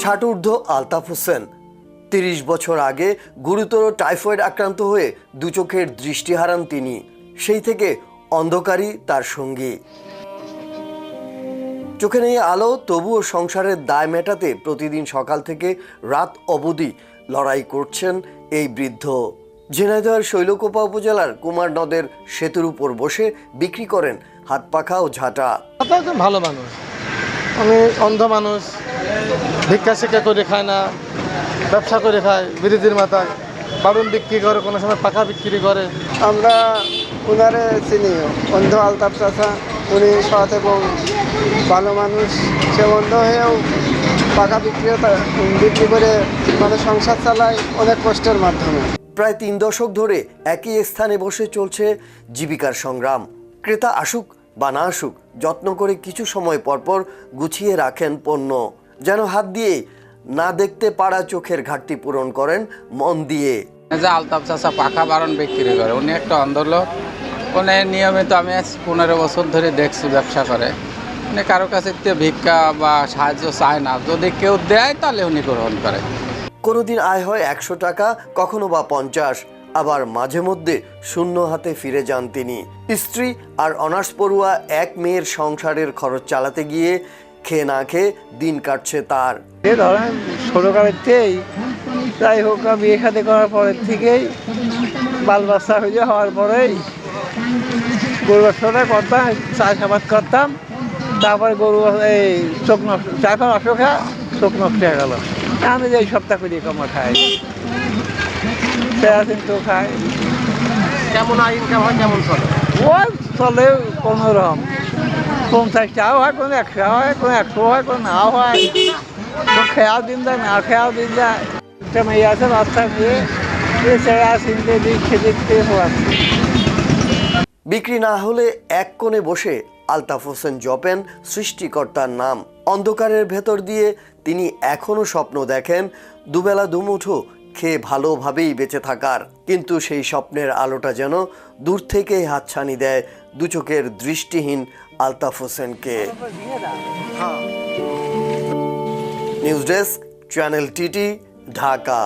ষাটোর্ধ্ব আলতাফ হোসেন ৩০ বছর আগে গুরুতর টাইফয়েড আক্রান্ত হয়ে দু চোখের দৃষ্টি হারান তিনি। সেই থেকে অন্ধকারই তার সঙ্গী। চোখে নেই আলো, তবুও সংসারের দায় মেটাতে প্রতিদিন সকাল থেকে রাত অবধি লড়াই করছেন এই বৃদ্ধ। ঝিনাইদহের শৈলকুপা উপজেলার কুমার নদের সেতুর উপর বসে বিক্রি করেন হাত পাখা ও ঝাঁটা। ভালো মানুষ, আমি অন্ধ মানুষ, ভিক্ষা শিক্ষা করে খায় না, ব্যবসা করে খায় বিরোধীর মাথায়, বারুন বিক্রি করে, কোনো সময় পাখা বিক্রি করে। আমরা উনারে চিনি, অন্ধ আলতাফ চাচা, উনি সৎ এবং ভালো মানুষ। সে অন্ধ হয়েও পাখা বিক্রি করে মানে সংসার চালায় অনেক কষ্টের মাধ্যমে। প্রায় ৩ দশক ধরে একই স্থানে বসে চলছে জীবিকার সংগ্রাম। ক্রেতা আসুক বা না আসুক, যত্ন করে কিছু সময় পরপর গুছিয়ে রাখেন পণ্য, যেন হাত দিয়ে না দেখতে পারা চোখের ঘাটতি পূরণ করেন মন দিয়ে। আলতাফ চাচা পাখা বারণ বিক্রি করে, উনি একটা অন্ধ লোক। উনি নিয়মিত আমি 15 বছর ধরে দেখছি ব্যবসা করে। উনি কারো কাছে ভিক্ষা বা সাহায্য চায় না, যদি কেউ দেয় তাহলে উনি গ্রহণ করে। কোনোদিন আয় হয় 100 টাকা, কখনো বা 50, আবার মাঝে মধ্যে শূন্য হাতে ফিরে যান তিনি। স্ত্রী আর অনার্স পড়ুয়া এক মেয়ের সংসারের খরচ চালাতে গিয়ে খেয়ে না খেয়ে দিন কাটছে তার। এ ধরেন ছোটকালেতেই যাই হোক, বিয়ে শাদী করার পরের থেকেই বাল বাচ্চা হয়ে হওয়ার পরেই গরু ব্যবসাটা করতাম, চাষাবাদ করতাম। তারপরে গরু এই চোখ নষ্ট, চাষার অসুখা চোখ নষ্ট হয়ে গেল। আমি যে এই সপ্তাহ করে কমা খাই, কিন্তু খাই। কেমন ইনকাম হয়, কেমন চলে? ওই চলে কোনো রকম, 50 টাকাও হয়, কোনো 100 হয়, কোনো 100 হয়, কোনো নাও হয়। তো খেয়াল দিন যায়, না খেয়াল দিন যায়। একটা মেয়ে আছে রাস্তা দিয়ে, ছেড়া চিনতে দিই, খেতে বিক্রি না হলে এক কোণে বসে আলতাফ হোসেন জপেন সৃষ্টিকর্তার নাম। অন্ধকারের ভেতর দিয়ে তিনি এখনো স্বপ্ন দেখেন দুবেলা দুমুঠো খেয়ে ভালোভাবেই বেঁচে থাকার। কিন্তু সেই স্বপ্নের আলোটা যেন দূর থেকেই হাতছানি দেয় দু চোখের দৃষ্টিহীন আলতাফ হোসেনকে। News desk, channel TT, Dhaka.